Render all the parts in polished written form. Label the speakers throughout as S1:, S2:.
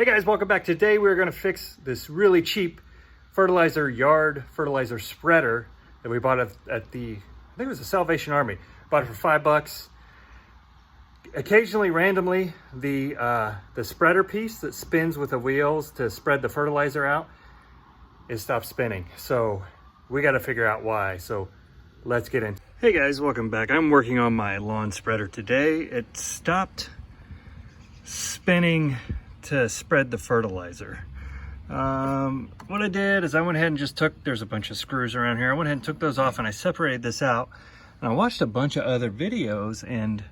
S1: Hey guys, welcome back. Today we're going to fix this really cheap yard fertilizer spreader that we bought at the, I think it was the Salvation Army. Bought it for $5. Occasionally, randomly, the spreader piece that spins with the wheels to spread the fertilizer out, it stopped spinning. So we got to figure out why. So let's get in. Hey guys, welcome back. I'm working on my lawn spreader today. It stopped spinning to spread the fertilizer. What I did is I went ahead and just there's a bunch of screws around here. I went ahead and took those off and I separated this out. And I watched a bunch of other videos, and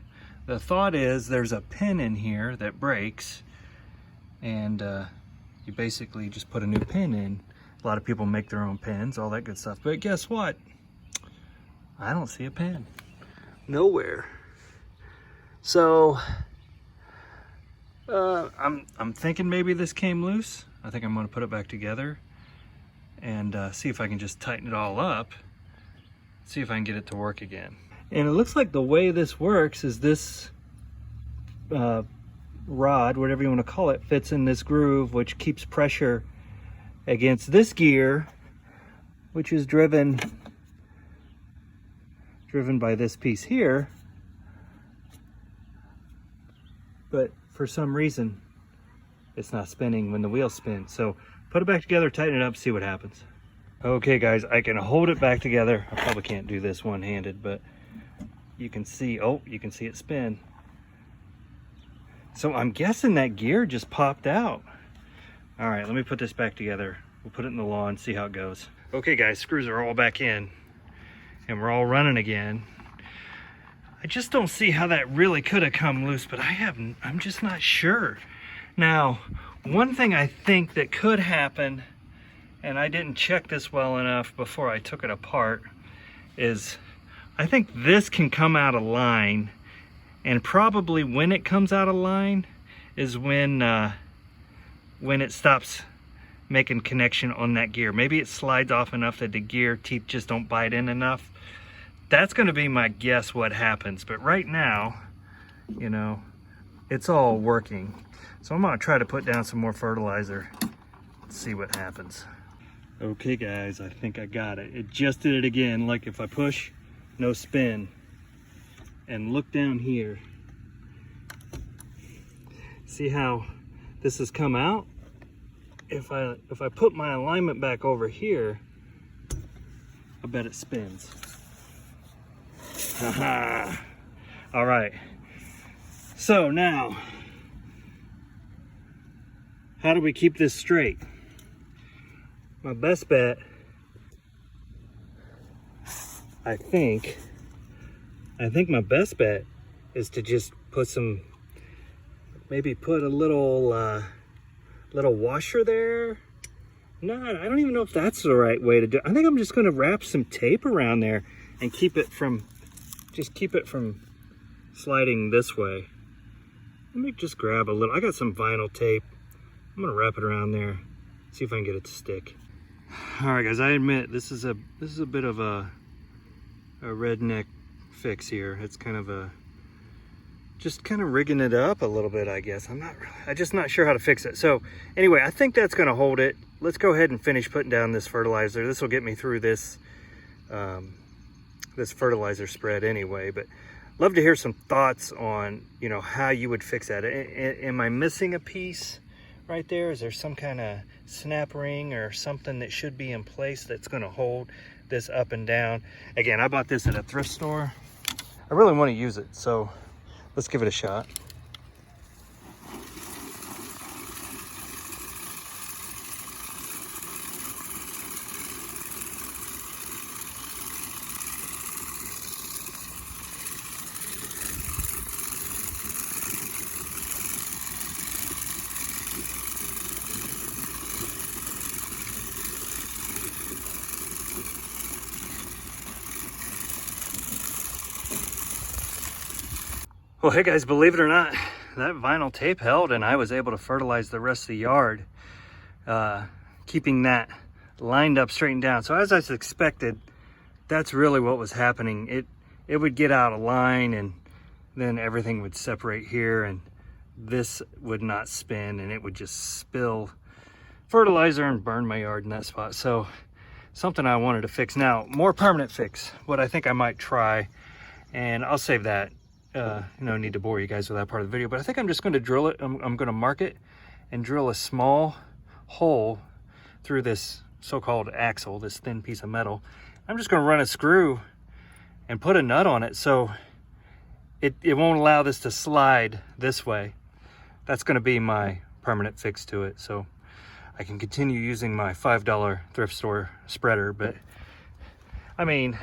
S1: the thought is there's a pin in here that breaks, and you basically just put a new pin in. A lot of people make their own pins, all that good stuff. But guess what? I don't see a pin. Nowhere. So I'm thinking maybe this came loose. I think I'm going to put it back together and see if I can just tighten it all up, see if I can get it to work again. And it looks like the way this works is this rod, whatever you want to call it, fits in this groove, which keeps pressure against this gear, which is driven by this piece here. But for some reason, it's not spinning when the wheels spin. So put it back together, tighten it up, see what happens. Okay guys, I can hold it back together. I probably can't do this one-handed, but you can see, you can see it spin. So I'm guessing that gear just popped out. All right, let me put this back together. We'll put it in the lawn, see how it goes. Okay guys, screws are all back in and we're all running again. I just don't see how that really could have come loose, but I'm just not sure. Now, one thing I think that could happen, and I didn't check this well enough before I took it apart, is I think this can come out of line, and probably when it comes out of line is when it stops making connection on that gear. Maybe it slides off enough that the gear teeth just don't bite in enough. That's going to be my guess what happens. But right now, you know, it's all working. So I'm going to try to put down some more fertilizer and see what happens. Okay guys, I think I got it. It just did it again. Like if I push, no spin. And look down here. See how this has come out? If I put my alignment back over here, I bet it spins. Haha. All right. So now, how do we keep this straight? My best bet, I think my best bet is to just put maybe put a little washer there. No, I don't even know if that's the right way to do it. I think I'm just gonna wrap some tape around there and keep it from sliding this way. Let me just grab a little, I got some vinyl tape. I'm gonna wrap it around there, see if I can get it to stick. All right guys, I admit this is a bit of a redneck fix here. It's kind of just kind of rigging it up a little bit, I guess. I'm just not sure how to fix it. So anyway, I think that's gonna hold it. Let's go ahead and finish putting down this fertilizer. This will get me through this this fertilizer spread anyway, but love to hear some thoughts on, you know, how you would fix that. Am I missing a piece right there? Is there some kind of snap ring or something that should be in place that's going to hold this up and down? Again, I bought this at a thrift store. I really want to use it, so let's give it a shot. Well, hey guys, believe it or not, that vinyl tape held and I was able to fertilize the rest of the yard, keeping that lined up, straightened down. So as I expected, that's really what was happening. It would get out of line and then everything would separate here and this would not spin and it would just spill fertilizer and burn my yard in that spot. So something I wanted to fix. Now, more permanent fix, what I think I might try, and I'll save that. No need to bore you guys with that part of the video, but I think I'm just going to drill it. I'm going to mark it and drill a small hole through this so-called axle, this thin piece of metal. I'm just going to run a screw and put a nut on it so it won't allow this to slide this way. That's going to be my permanent fix to it. So I can continue using my $5 thrift store spreader, but I mean,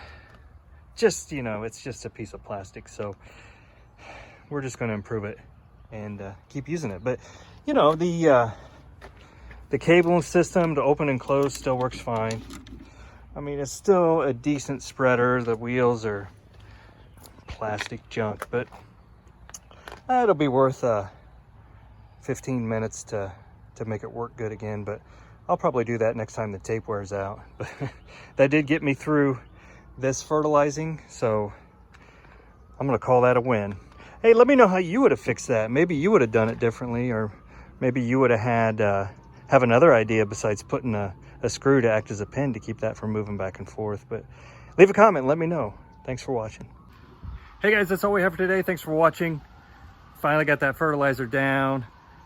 S1: just, you know, it's just a piece of plastic. So we're just going to improve it and keep using it. But you know, the cabling system to open and close still works fine. I mean, it's still a decent spreader. The wheels are plastic junk, but it'll be worth 15 minutes to make it work good again. But I'll probably do that next time the tape wears out. But that did get me through this fertilizing, so I'm gonna call that a win. Hey, let me know how you would have fixed that. Maybe you would have done it differently, or maybe you would have had have another idea besides putting a screw to act as a pin to keep that from moving back and forth. But leave a comment, let me know. Thanks for watching. Hey guys, that's all we have for today. Thanks for watching. Finally got that fertilizer down.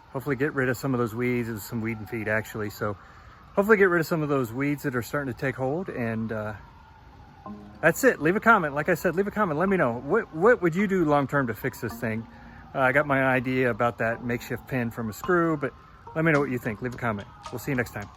S1: Hopefully get rid of some of those weeds. It was some weed and feed actually. So hopefully get rid of some of those weeds that are starting to take hold. And that's it. Leave a comment. Like I said, leave a comment. Let me know. What would you do long-term to fix this thing? I got my idea about that makeshift pin from a screw, but let me know what you think. Leave a comment. We'll see you next time.